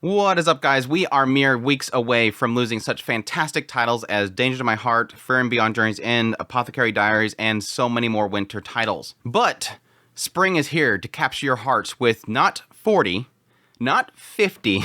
What is up, guys? We are mere weeks away from losing such fantastic titles as Danger to My Heart, Fear and Beyond Journey's End, Apothecary Diaries, and so many more winter titles. But spring is here to capture your hearts with not 40, not 50,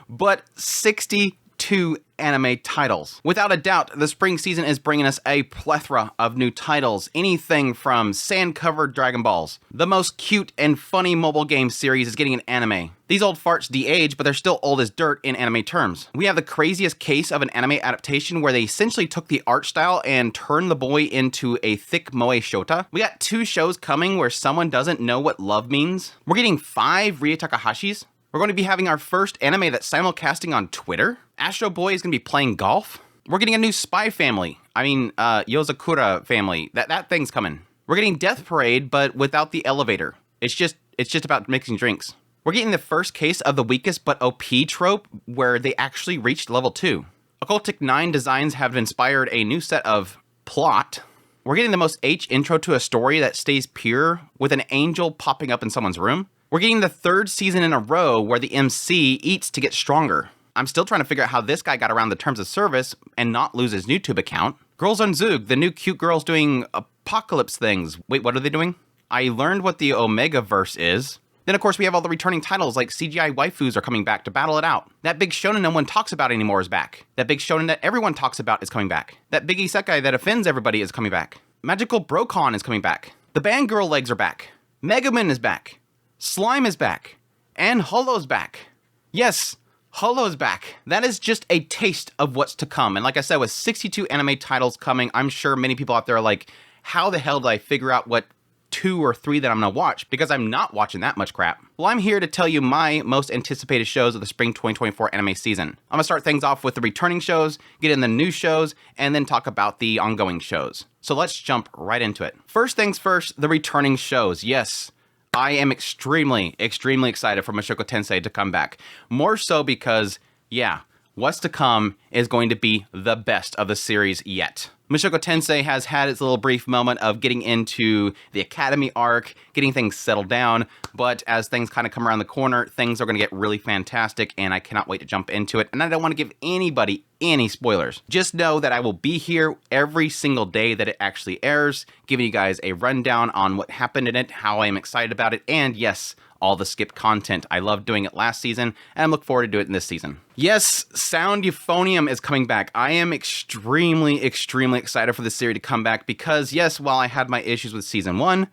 but 62 anime titles. Without a doubt, the spring season is bringing us a plethora of new titles, anything from sand-covered Dragon Balls. The most cute and funny mobile game series is getting an anime. These old farts de-age, but they're still old as dirt in anime terms. We have the craziest case of an anime adaptation where they essentially took the art style and turned the boy into a thick moe shota. We got 2 shows coming where someone doesn't know what love means. We're getting 5 Rie Takahashis. We're going to be having our first anime that's simulcasting on Twitter. Astro Boy is going to be playing golf. We're getting a new Spy Family. Yozakura family. That thing's coming. We're getting Death Parade, but without the elevator. It's just about mixing drinks. We're getting the first case of the weakest but OP trope where they actually reached level 2. Occultic 9 designs have inspired a new set of plot. We're getting the most H intro to a story that stays pure with an angel popping up in someone's room. We're getting the 3rd season in a row where the MC eats to get stronger. I'm still trying to figure out how this guy got around the terms of service and not lose his YouTube account. Girls on Zoog, the new cute girls doing apocalypse things. Wait, what are they doing? I learned what the Omega Verse is. Then, of course, we have all the returning titles like CGI waifus are coming back to battle it out. That big shonen no one talks about anymore is back. That big shonen that everyone talks about is coming back. That big isekai that offends everybody is coming back. Magical Brocon is coming back. The band girl legs are back. Megumin is back. Slime is back. And Hollow's back. Yes, Hollow's back. That is just a taste of what's to come. And like I said, with 62 anime titles coming, I'm sure many people out there are like, how the hell did I figure out what 2 or 3 that I'm gonna watch? Because I'm not watching that much crap. Well, I'm here to tell you my most anticipated shows of the spring 2024 anime season. I'm gonna start things off with the returning shows, get in the new shows, and then talk about the ongoing shows. So let's jump right into it. First things first, the returning shows. Yes, I am extremely excited for Mushoku Tensei to come back. More so because, yeah, what's to come is going to be the best of the series yet. Mushoku Tensei has had its little brief moment of getting into the Academy arc, getting things settled down, but as things kind of come around the corner, things are going to get really fantastic, and I cannot wait to jump into it, and I don't want to give anybody any spoilers. Just know that I will be here every single day that it actually airs, giving you guys a rundown on what happened in it, how I am excited about it, and yes, all the skip content. I loved doing it last season, and I look forward to doing it this season. Yes, Sound Euphonium is coming back. I am extremely excited for this series to come back because, yes, while I had my issues with Season 1,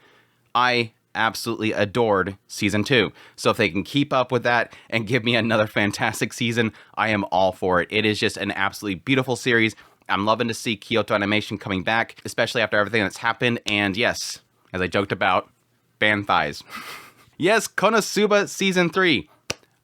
I absolutely adored Season 2. So if they can keep up with that and give me another fantastic season, I am all for it. It is just an absolutely beautiful series. I'm loving to see Kyoto Animation coming back, especially after everything that's happened. And yes, as I joked about, band thighs. Yes, Konosuba Season 3.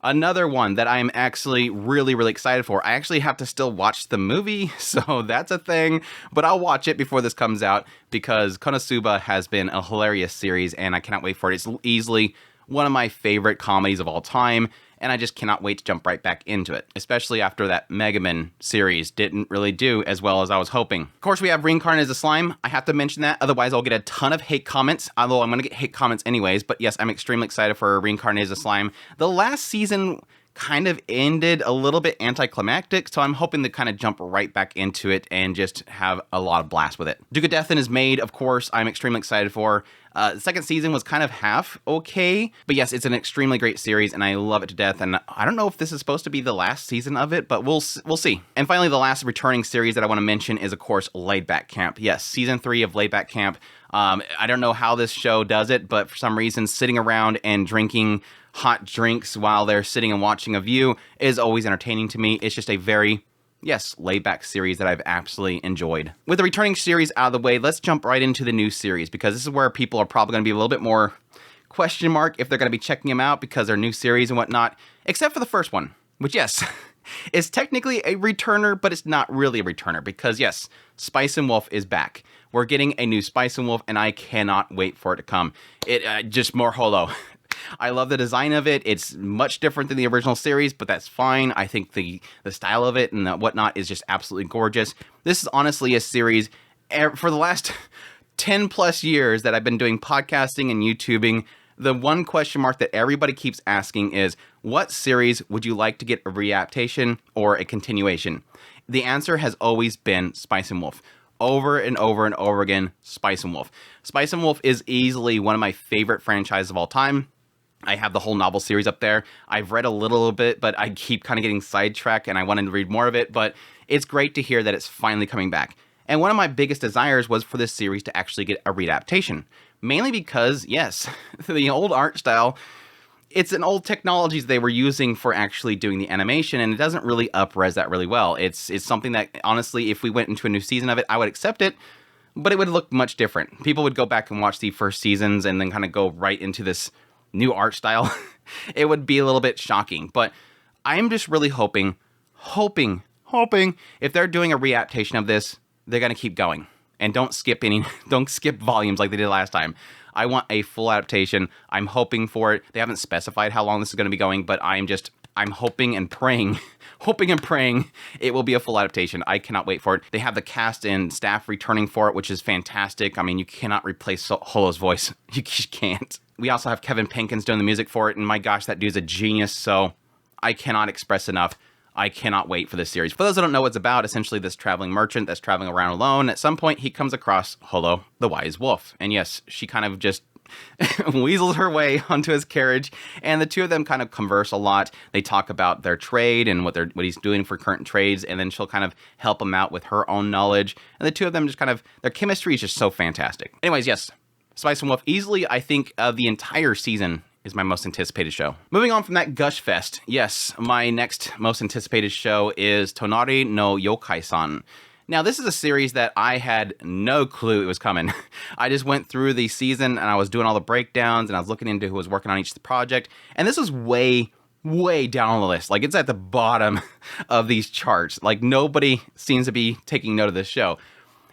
Another one that I'm actually really excited for. I actually have to still watch the movie, so that's a thing. But I'll watch it before this comes out because Konosuba has been a hilarious series and I cannot wait for it. It's easily one of my favorite comedies of all time, and I just cannot wait to jump right back into it, especially after that Megumin series didn't really do as well as I was hoping. Of course, we have Reincarnated as a Slime. I have to mention that, otherwise I'll get a ton of hate comments, although I'm going to get hate comments anyways, but yes, I'm extremely excited for Reincarnated as a Slime. The last season kind of ended a little bit anticlimactic, so I'm hoping to kind of jump right back into it and just have a lot of blast with it. Duke of Deathin is made, of course, I'm extremely excited for. The second season was kind of half okay, but yes, it's an extremely great series and I love it to death, and I don't know if this is supposed to be the last season of it, but we'll see. And finally, the last returning series that I want to mention is, of course, Laid Back Camp. Yes, Season 3 of Laid Back Camp. I don't know how this show does it, but for some reason, sitting around and drinking hot drinks while they're sitting and watching a view is always entertaining to me. It's just a very, yes, laid-back series that I've absolutely enjoyed. With the returning series out of the way, let's jump right into the new series, because this is where people are probably going to be a little bit more question mark if they're going to be checking them out because they're new series and whatnot, except for the first one, which, yes, is technically a returner, but it's not really a returner because, yes, Spice and Wolf is back. We're getting a new Spice and Wolf, and I cannot wait for it to come. Just more holo. I love the design of it. It's much different than the original series, but that's fine. I think the style of it and the whatnot is just absolutely gorgeous. This is honestly a series for the last 10 plus years that I've been doing podcasting and YouTubing. The one question mark that everybody keeps asking is, what series would you like to get a readaptation or a continuation? The answer has always been Spice and Wolf. Over and over and over again, Spice and Wolf. Spice and Wolf is easily one of my favorite franchises of all time. I have the whole novel series up there. I've read a little bit, but I keep kind of getting sidetracked and I wanted to read more of it. But it's great to hear that it's finally coming back. And one of my biggest desires was for this series to actually get a readaptation. Mainly because, yes, the old art style, it's an old technologies they were using for actually doing the animation, and it doesn't really up-res that really well. It's something that, honestly, if we went into a new season of it, I would accept it, but it would look much different. People would go back and watch the first seasons and then kind of go right into this new art style. It would be a little bit shocking, but I'm just really hoping, if they're doing a readaptation of this, they're going to keep going. And don't skip volumes like they did last time. I want a full adaptation. I'm hoping for it. They haven't specified how long this is going to be going, but I'm hoping and praying, it will be a full adaptation. I cannot wait for it. They have the cast and staff returning for it, which is fantastic. I mean, you cannot replace Holo's voice. You can't. We also have Kevin Pinkins doing the music for it, and my gosh, that dude's a genius, so I cannot express enough. I cannot wait for this series. For those who don't know what it's about, essentially this traveling merchant that's traveling around alone, at some point he comes across Holo, the wise wolf. And yes, she kind of just weasels her way onto his carriage, and the two of them kind of converse a lot. They talk about their trade and what he's doing for current trades, and then she'll kind of help him out with her own knowledge. And the two of them just kind of, their chemistry is just so fantastic. Anyways, yes, Spice and Wolf, easily, I think, the entire season is my most anticipated show. Moving on from that gush fest, yes, my next most anticipated show is Tonari no Yokai-san. Now, this is a series that I had no clue it was coming. I just went through the season and I was doing all the breakdowns and I was looking into who was working on each project, and this was way down on the list. Like, it's at the bottom of these charts. Like, nobody seems to be taking note of this show.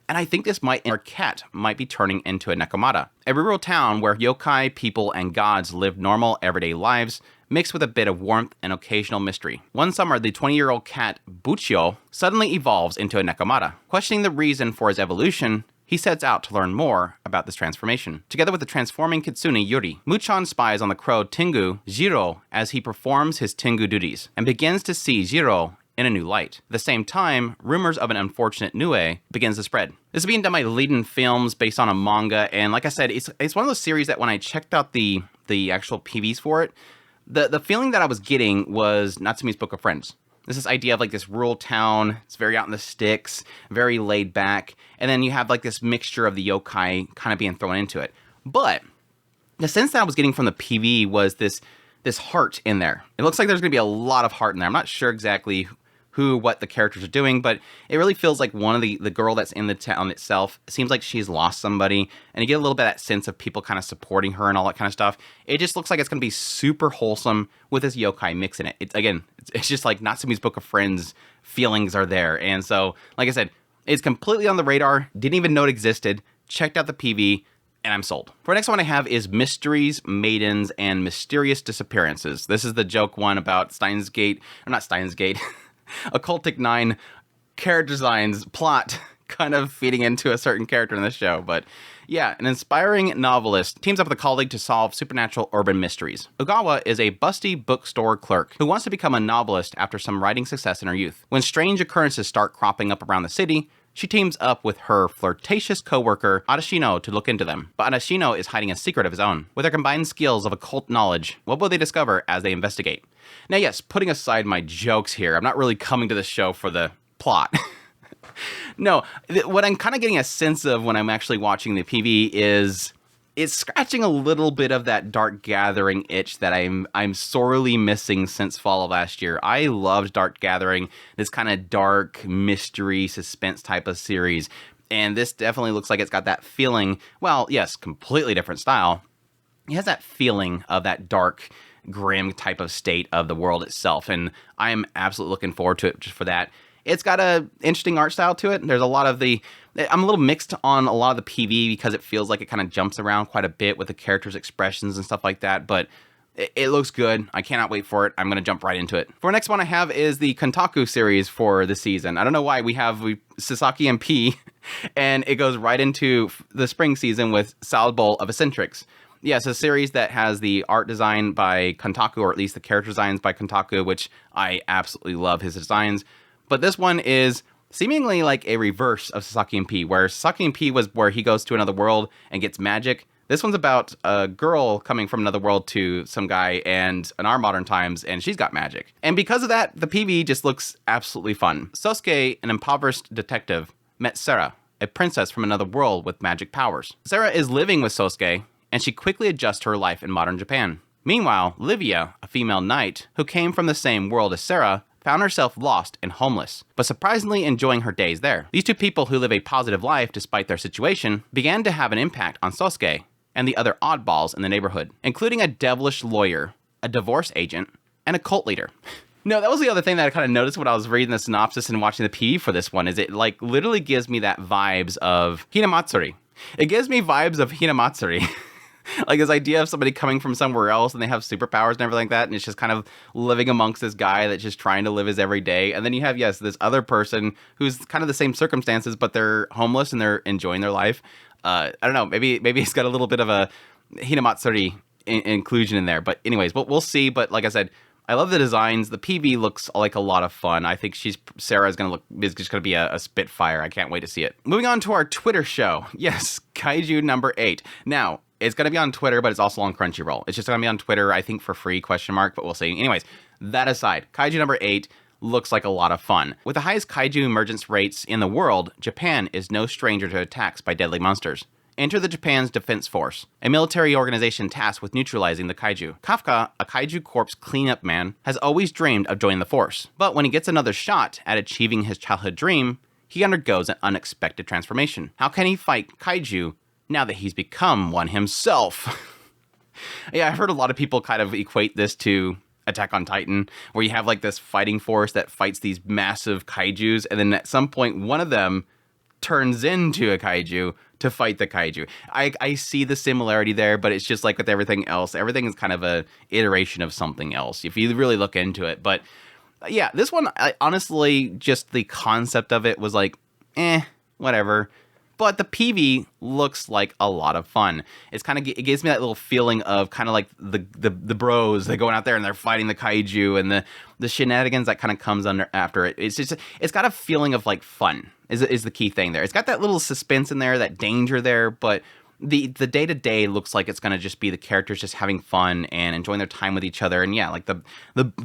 And I think this our cat might be turning into a Nekomata. A rural town where yokai, people, and gods live normal, everyday lives, mixed with a bit of warmth and occasional mystery. One summer, the 20-year-old cat, Buchio, suddenly evolves into a Nekomata. Questioning the reason for his evolution, he sets out to learn more about this transformation. Together with the transforming kitsune Yuri, Muchan spies on the crow Tengu, Jiro, as he performs his Tengu duties, and begins to see Jiro in a new light. At the same time, rumors of an unfortunate Nue begins to spread. This is being done by Leiden Films based on a manga, and like I said, it's one of those series that when I checked out the actual PVs for it, the feeling that I was getting was Natsumi's Book of Friends. There's this idea of like this rural town, it's very out in the sticks, very laid back, and then you have like this mixture of the yokai kind of being thrown into it. But the sense that I was getting from the PV was this heart in there. It looks like there's going to be a lot of heart in there. I'm not sure exactly what the characters are doing, but it really feels like one of the girl that's in the town itself, it seems like she's lost somebody, and you get a little bit of that sense of people kind of supporting her and all that kind of stuff. It just looks like it's going to be super wholesome with this yokai mix in it. It's just like Natsumi's Book of Friends feelings are there. And so, like I said, it's completely on the radar, didn't even know it existed, checked out the PV, and I'm sold. For the next one I have is Mysteries, Maidens, and Mysterious Disappearances. This is the joke one about Steins Gate, or not Steins Gate, Occultic 9 character designs, plot, kind of feeding into a certain character in this show. But yeah, an inspiring novelist teams up with a colleague to solve supernatural urban mysteries. Ogawa is a busty bookstore clerk who wants to become a novelist after some writing success in her youth. When strange occurrences start cropping up around the city, she teams up with her flirtatious co-worker, Adashino, to look into them. But Adashino is hiding a secret of his own. With their combined skills of occult knowledge, what will they discover as they investigate? Now, yes, putting aside my jokes here, I'm not really coming to this show for the plot. No, what I'm kind of getting a sense of when I'm actually watching the PV is it's scratching a little bit of that Dark Gathering itch that I'm sorely missing since fall of last year. I loved Dark Gathering, this kind of dark mystery suspense type of series, and this definitely looks like it's got that feeling. Well, yes, completely different style. It has that feeling of that dark, grim type of state of the world itself, and I am absolutely looking forward to it just for that. It's got a interesting art style to it. There's a lot of I'm a little mixed on a lot of the PV because it feels like it kind of jumps around quite a bit with the characters' expressions and stuff like that, but it looks good. I cannot wait for it. I'm going to jump right into it. For the next one I have is the Kontaku series for the season. I don't know why we Sasaki MP, and it goes right into the spring season with Salad Bowl of Eccentrics. Yeah, it's a series that has the art design by Kantaku, or at least the character designs by Kantaku, which I absolutely love his designs. But this one is seemingly like a reverse of Sasaki and P, where Sasaki and P was where he goes to another world and gets magic. This one's about a girl coming from another world to some guy and in our modern times, and she's got magic. And because of that, the PV just looks absolutely fun. Sosuke, an impoverished detective, met Sarah, a princess from another world with magic powers. Sarah is living with Sosuke, and she quickly adjusts to her life in modern Japan. Meanwhile, Livia, a female knight who came from the same world as Sarah, found herself lost and homeless, but surprisingly enjoying her days there. These two people who live a positive life despite their situation began to have an impact on Sosuke and the other oddballs in the neighborhood, including a devilish lawyer, a divorce agent, and a cult leader. No, that was the other thing that I kind of noticed when I was reading the synopsis and watching the PV for this one, is it like literally gives me that vibes of Hinamatsuri. It gives me vibes of Hinamatsuri. Like this idea of somebody coming from somewhere else and they have superpowers and everything like that, and it's just kind of living amongst this guy that's just trying to live his everyday. And then you have, yes, this other person who's kind of the same circumstances, but they're homeless and they're enjoying their life. I don't know, maybe it's got a little bit of a Hinamatsuri inclusion in there. But anyways, we'll see. But like I said, I love the designs. The PV looks like a lot of fun. I think Sarah is just gonna be a spitfire. I can't wait to see it. Moving on to our Twitter show. Yes, Kaiju number 8. Now, it's gonna be on Twitter, but it's also on Crunchyroll. It's just gonna be on Twitter, I think for free, ? But we'll see. Anyways, that aside, Kaiju number 8 looks like a lot of fun. With the highest kaiju emergence rates in the world, Japan is no stranger to attacks by deadly monsters. Enter the Japan's Defense Force, a military organization tasked with neutralizing the kaiju. Kafka, a kaiju corpse cleanup man, has always dreamed of joining the force. But when he gets another shot at achieving his childhood dream, he undergoes an unexpected transformation. How can he fight kaiju now that he's become one himself? Yeah, I've heard a lot of people kind of equate this to Attack on Titan, where you have like this fighting force that fights these massive kaijus, and then at some point one of them turns into a kaiju to fight the kaiju. I see the similarity there, but it's just like with everything else. Everything is kind of a iteration of something else, if you really look into it. But yeah, this one, honestly, just the concept of it was like, whatever. But the PV looks like a lot of fun. It's kind of, it gives me that little feeling of kind of like the bros that going out there and they're fighting the kaiju, and the shenanigans that kind of comes after it. It's just, it's got a feeling of like fun is the key thing there. It's got that little suspense in there, that danger there, but the day-to-day looks like it's going to just be the characters just having fun and enjoying their time with each other, and yeah, like the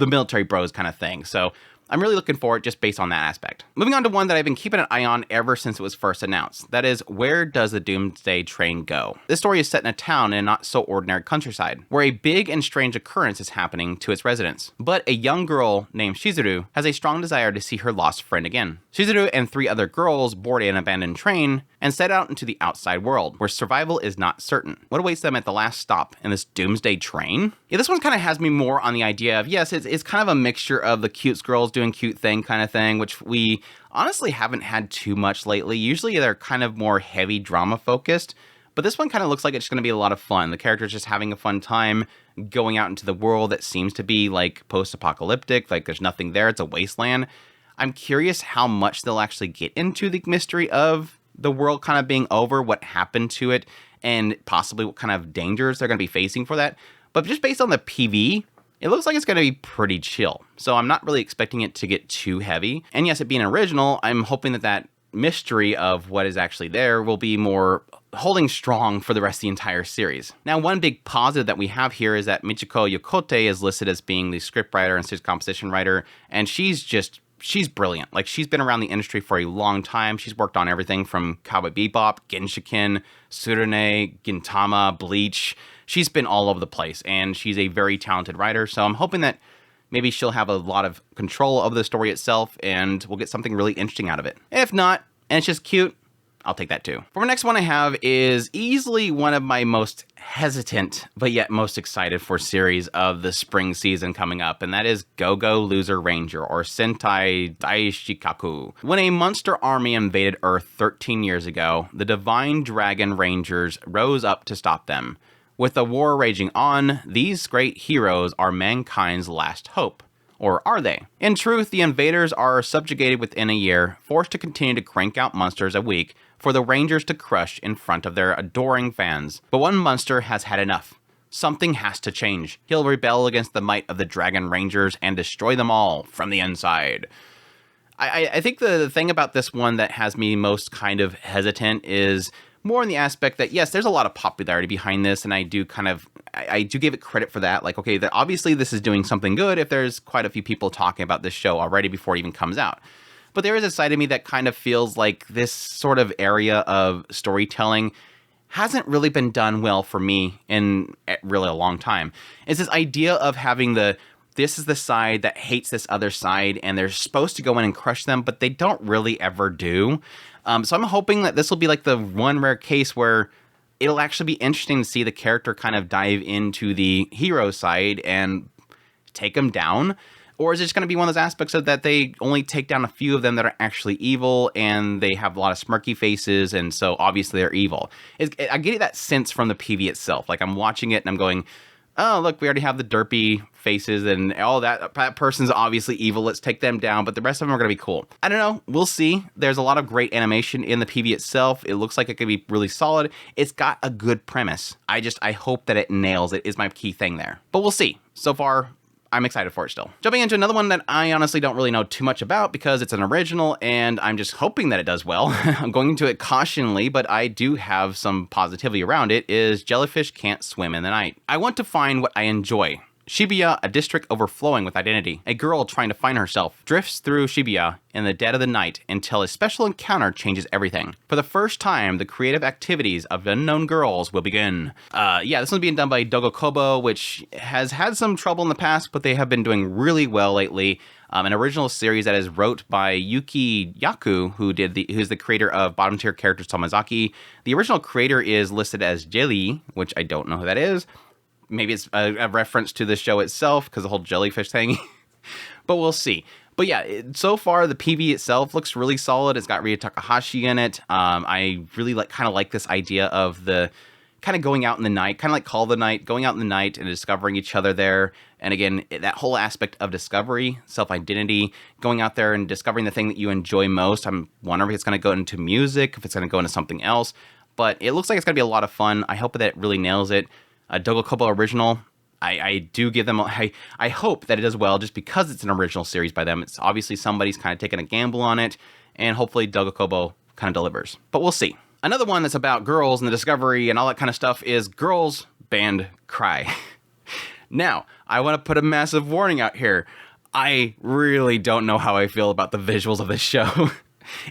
military bros kind of thing. So I'm really looking forward just based on that aspect. Moving on to one that I've been keeping an eye on ever since it was first announced. That is, Where Does the Doomsday Train Go? This story is set in a town in a not so ordinary countryside, where a big and strange occurrence is happening to its residents. But a young girl named Shizuru has a strong desire to see her lost friend again. Shizuru and 3 other girls board an abandoned train and set out into the outside world, where survival is not certain. What awaits them at the last stop in this doomsday train? Yeah, this one kind of has me more on the idea of, yes, it's kind of a mixture of the cute girls doing cute thing kind of thing, which we honestly haven't had too much lately. Usually they're kind of more heavy drama focused, but this one kind of looks like it's going to be a lot of fun. The characters just having a fun time going out into the world that seems to be like post-apocalyptic, like there's nothing there, it's a wasteland. I'm curious how much they'll actually get into the mystery of the world kind of being over, what happened to it, and possibly what kind of dangers they're going to be facing for that. But just based on the PV, it looks like it's going to be pretty chill. So I'm not really expecting it to get too heavy. And yes, it being original, I'm hoping that mystery of what is actually there will be more holding strong for the rest of the entire series. Now, one big positive that we have here is that Michiko Yokote is listed as being the scriptwriter and series composition writer, and she's brilliant. Like, she's been around the industry for a long time. She's worked on everything from Cowboy Bebop, Genshiken, Tsurune, Gintama, Bleach. She's been all over the place, and she's a very talented writer. So I'm hoping that maybe she'll have a lot of control of the story itself, and we'll get something really interesting out of it. If not, and it's just cute, I'll take that too. For the next one I have is easily one of my most hesitant, but yet most excited for series of the spring season coming up, and that is Go-Go Loser Ranger, or Sentai Daishikaku. When a monster army invaded Earth 13 years ago, the Divine Dragon Rangers rose up to stop them. With the war raging on, these great heroes are mankind's last hope. Or are they? In truth, the invaders are subjugated within a year, forced to continue to crank out monsters a week for the Rangers to crush in front of their adoring fans. But one monster has had enough. Something has to change. He'll rebel against the might of the Dragon Rangers and destroy them all from the inside. I think the thing about this one that has me most kind of hesitant is more in the aspect that, yes, there's a lot of popularity behind this, and I do give it credit for that. Like, okay, that obviously this is doing something good if there's quite a few people talking about this show already before it even comes out. But there is a side of me that kind of feels like this sort of area of storytelling hasn't really been done well for me in really a long time. It's this idea of having this is the side that hates this other side, and they're supposed to go in and crush them, but they don't really ever do. So I'm hoping that this will be like the one rare case where it'll actually be interesting to see the character kind of dive into the hero side and take them down. Or is it just going to be one of those aspects of that they only take down a few of them that are actually evil, and they have a lot of smirky faces, and so obviously they're evil? I get that sense from the PV itself. Like, I'm watching it and I'm going, oh, look, we already have the derpy faces and all that. That person's obviously evil. Let's take them down. But the rest of them are going to be cool. I don't know. We'll see. There's a lot of great animation in the PV itself. It looks like it could be really solid. It's got a good premise. I hope that it nails it is my key thing there. But we'll see. So far, I'm excited for it still. Jumping into another one that I honestly don't really know too much about because it's an original and I'm just hoping that it does well. I'm going into it cautionally, but I do have some positivity around it, is Jellyfish Can't Swim in the Night. I want to find what I enjoy. Shibuya, a district overflowing with identity. A girl trying to find herself drifts through Shibuya in the dead of the night until a special encounter changes everything. For the first time, the creative activities of unknown girls will begin. This one's being done by Dogo Kobo, which has had some trouble in the past, but they have been doing really well lately. An original series that is wrote by Yuki Yaku, who's the creator of bottom tier characters Tomazaki. The original creator is listed as Jelly, which I don't know who that is. Maybe it's a reference to the show itself because the whole jellyfish thing, but we'll see. But yeah, so far the PV itself looks really solid. It's got Ria Takahashi in it. I really like this idea of the kind of going out in the night, kind of like Call of the Night, going out in the night and discovering each other there. And again, that whole aspect of discovery, self-identity, going out there and discovering the thing that you enjoy most. I'm wondering if it's going to go into music, if it's going to go into something else, but it looks like it's going to be a lot of fun. I hope that it really nails it. Dogo Kobo original, I do give them, I hope that it does well just because it's an original series by them. It's obviously somebody's kind of taking a gamble on it, and hopefully Dogo Kobo kind of delivers. But we'll see. Another one that's about girls and the discovery and all that kind of stuff is Girls Band Cry. Now, I want to put a massive warning out here. I really don't know how I feel about the visuals of this show.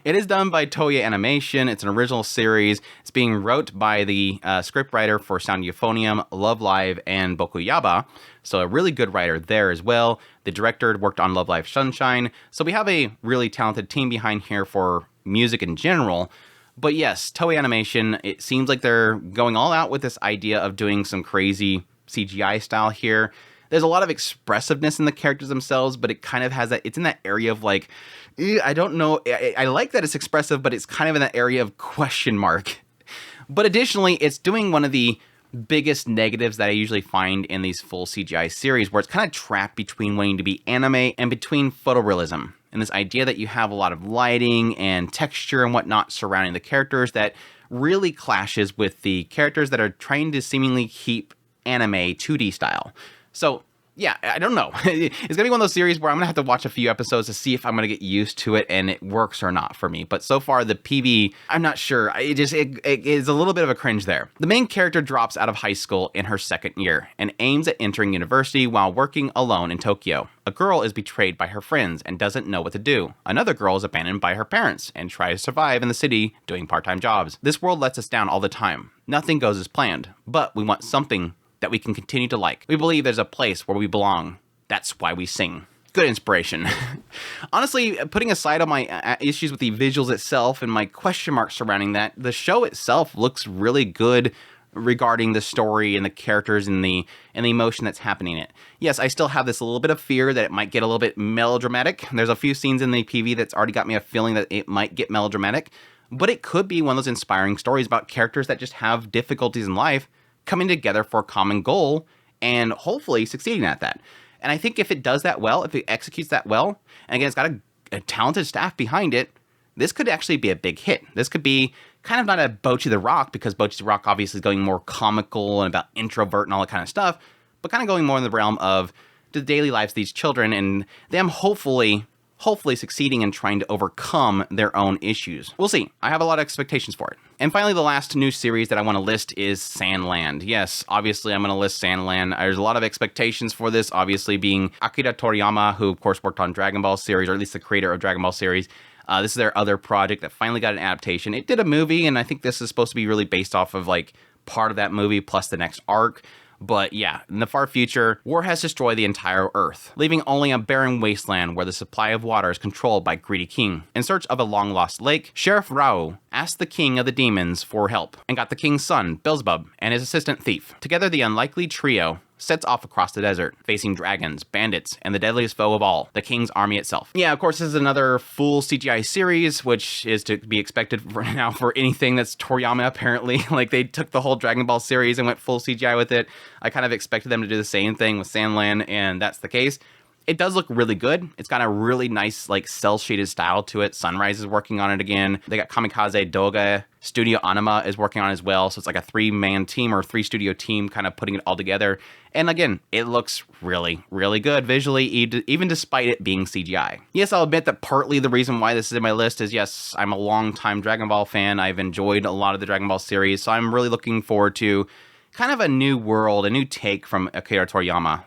It is done by Toei Animation. It's an original series. It's being wrote by the scriptwriter for Sound Euphonium, Love Live, and Bokuyaba. So a really good writer there as well. The director worked on Love Live Sunshine. So we have a really talented team behind here for music in general. But yes, Toei Animation, it seems like they're going all out with this idea of doing some crazy CGI style here. There's a lot of expressiveness in the characters themselves, but it kind of has that, it's in that area of like, I don't know, I like that it's expressive, but it's kind of in that area of question mark. But additionally, it's doing one of the biggest negatives that I usually find in these full CGI series, where it's kind of trapped between wanting to be anime and between photorealism. And this idea that you have a lot of lighting and texture and whatnot surrounding the characters that really clashes with the characters that are trying to seemingly keep anime 2D style. So yeah, I don't know. It's going to be one of those series where I'm going to have to watch a few episodes to see if I'm going to get used to it and it works or not for me. But so far, the PV, I'm not sure. It is a little bit of a cringe there. The main character drops out of high school in her second year and aims at entering university while working alone in Tokyo. A girl is betrayed by her friends and doesn't know what to do. Another girl is abandoned by her parents and tries to survive in the city doing part-time jobs. This world lets us down all the time. Nothing goes as planned, but we want something that we can continue to like. We believe there's a place where we belong. That's why we sing. Good inspiration. Honestly, putting aside all my issues with the visuals itself and my question marks surrounding that, the show itself looks really good regarding the story and the characters and the emotion that's happening in it. Yes, I still have this little bit of fear that it might get a little bit melodramatic. There's a few scenes in the PV that's already got me a feeling that it might get melodramatic, but it could be one of those inspiring stories about characters that just have difficulties in life coming together for a common goal and hopefully succeeding at that. And I think if it does that well, if it executes that well, and again, it's got a talented staff behind it, this could actually be a big hit. This could be kind of not a Bocchi the Rock, because Bocchi the Rock obviously is going more comical and about introvert and all that kind of stuff, but kind of going more in the realm of the daily lives of these children and them hopefully succeeding in trying to overcome their own issues. We'll see. I have a lot of expectations for it. And finally, the last new series that I want to list is Sandland. Yes, obviously I'm going to list Sandland. There's a lot of expectations for this, obviously being Akira Toriyama, who of course worked on Dragon Ball series, or at least the creator of Dragon Ball series. This is their other project that finally got an adaptation. It did a movie, and I think this is supposed to be really based off of like part of that movie plus the next arc. But yeah, in the far future, war has destroyed the entire Earth, leaving only a barren wasteland where the supply of water is controlled by greedy king. In search of a long-lost lake, Sheriff Rao asked the king of the demons for help, and got the king's son, Beelzebub, and his assistant Thief. Together, the unlikely trio sets off across the desert, facing dragons, bandits, and the deadliest foe of all, the king's army itself. Yeah, of course, this is another full CGI series, which is to be expected for now for anything that's Toriyama, apparently. Like, they took the whole Dragon Ball series and went full CGI with it. I kind of expected them to do the same thing with Sandland, and that's the case. It does look really good. It's got a really nice, like, cel-shaded style to it. Sunrise is working on it again. They got Kamikaze Doga. Studio Anima is working on it as well. So it's like a 3-man team or 3-studio team kind of putting it all together. And again, it looks really, really good visually, even despite it being CGI. Yes, I'll admit that partly the reason why this is in my list is, yes, I'm a longtime Dragon Ball fan. I've enjoyed a lot of the Dragon Ball series. So I'm really looking forward to kind of a new world, a new take from Akira Toriyama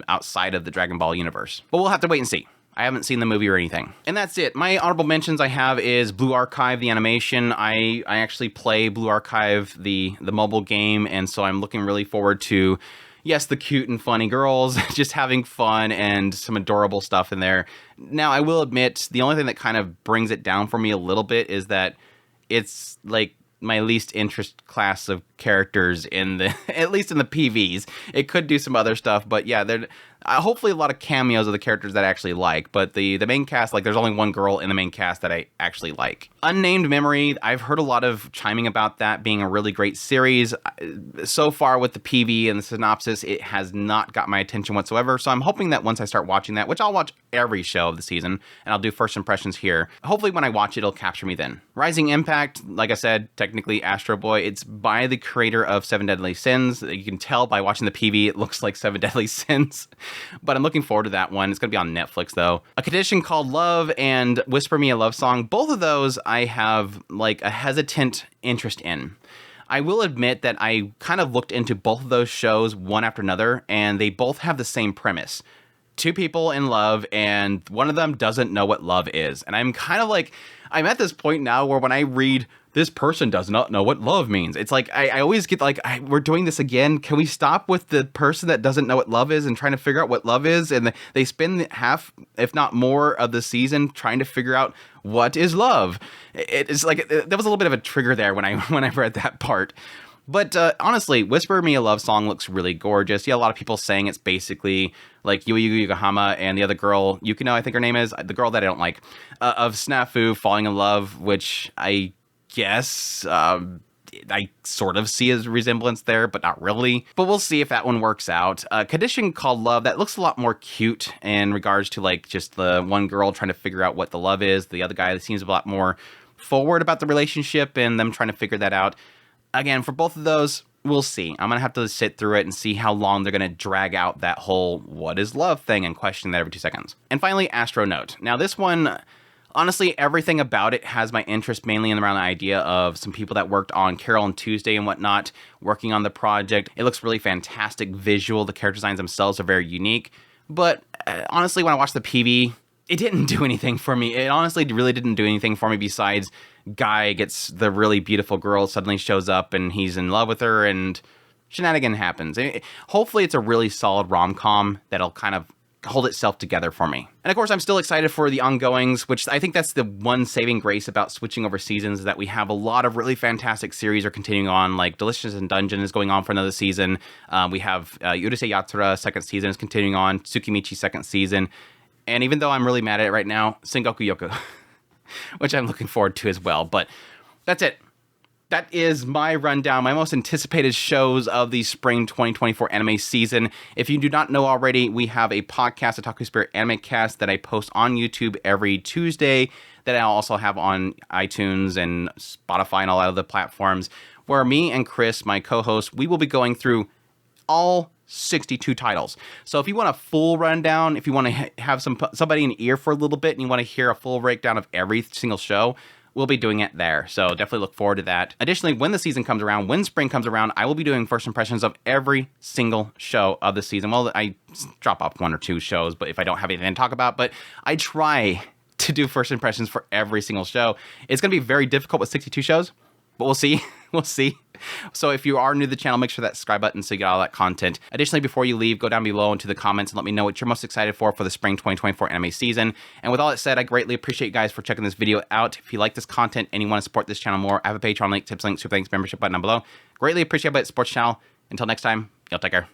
outside of the Dragon Ball universe. But we'll have to wait and see. I haven't seen the movie or anything. And that's it. My honorable mentions I have is Blue Archive, the animation. I actually play Blue Archive, the mobile game, and so I'm looking really forward to, yes, the cute and funny girls, just having fun and some adorable stuff in there. Now, I will admit, the only thing that kind of brings it down for me a little bit is that it's like my least interest class of characters in the, at least in the PVs. It could do some other stuff, but yeah, there hopefully a lot of cameos of the characters that I actually like, but the main cast, like, there's only one girl in the main cast that I actually like. Unnamed Memory, I've heard a lot of chiming about that being a really great series. So far with the PV and the synopsis, it has not got my attention whatsoever, so I'm hoping that once I start watching that, which I'll watch every show of the season, and I'll do first impressions here, hopefully when I watch it, it'll capture me then. Rising Impact, like I said, technically Astro Boy, it's by the creator of Seven Deadly Sins. You can tell by watching the PV, it looks like Seven Deadly Sins. But I'm looking forward to that one. It's going to be on Netflix, though. A Condition Called Love and Whisper Me a Love Song, both of those I have, like, a hesitant interest in. I will admit that I kind of looked into both of those shows one after another, and they both have the same premise. Two people in love, and one of them doesn't know what love is. And I'm kind of like, I'm at this point now where when I read, this person does not know what love means, it's like, I always get like, we're doing this again. Can we stop with the person that doesn't know what love is and trying to figure out what love is? And they spend half, if not more, of the season trying to figure out what is love. It's like, there was a little bit of a trigger there when I read that part. But honestly, Whisper Me a Love Song looks really gorgeous. Yeah, a lot of people saying it's basically like Yui Yugi Yokohama and the other girl, Yukino, I think her name is, the girl that I don't like, of Snafu falling in love, which I guess I sort of see a resemblance there, but not really. But we'll see if that one works out. Condition Called Love, that looks a lot more cute in regards to like just the one girl trying to figure out what the love is. The other guy that seems a lot more forward about the relationship and them trying to figure that out. Again, for both of those, we'll see. I'm going to have to sit through it and see how long they're going to drag out that whole what is love thing and question that every 2 seconds. And finally, Astronaut. Now this one, honestly, everything about it has my interest mainly around the idea of some people that worked on Carol and Tuesday and whatnot working on the project. It looks really fantastic visual. The character designs themselves are very unique. But honestly, when I watched the PV, it didn't do anything for me. It honestly really didn't do anything for me besides guy gets the really beautiful girl, suddenly shows up and he's in love with her and shenanigan happens. Hopefully it's a really solid rom-com that'll kind of hold itself together for me. And of course, I'm still excited for the ongoings, which I think that's the one saving grace about switching over seasons, is that we have a lot of really fantastic series are continuing on, like Delicious in Dungeon is going on for another season. We have Urusei Yatsura second season is continuing on, Tsukimichi second season. And even though I'm really mad at it right now, Sengoku Yoku, which I'm looking forward to as well. But that's it. that is my rundown, my most anticipated shows of the spring 2024 anime season. If you do not know already, we have a podcast, Otaku Spirit Anime Cast, that I post on YouTube every Tuesday, that I also have on iTunes and Spotify and all other platforms, where me and Chris, my co-host, we will be going through all 62 titles. So if you want a full rundown, if you want to have somebody in ear for a little bit and you want to hear a full breakdown of every single show, we'll be doing it there. So definitely look forward to that. Additionally, when the season comes around, when spring comes around, I will be doing first impressions of every single show of the season. Well, I drop off 1 or 2 shows, but if I don't have anything to talk about, but I try to do first impressions for every single show. It's going to be very difficult with 62 shows, but we'll see. We'll see. So if you are new to the channel, make sure that subscribe button so you get all that content. Additionally, before you leave, go down below into the comments and let me know what you're most excited for the spring 2024 anime season. And with all that said, I greatly appreciate you guys for checking this video out. If you like this content and you want to support this channel more, I have a Patreon link, tips link, super thanks, membership button down below. Greatly appreciate it. Support the channel. Until next time, y'all take care.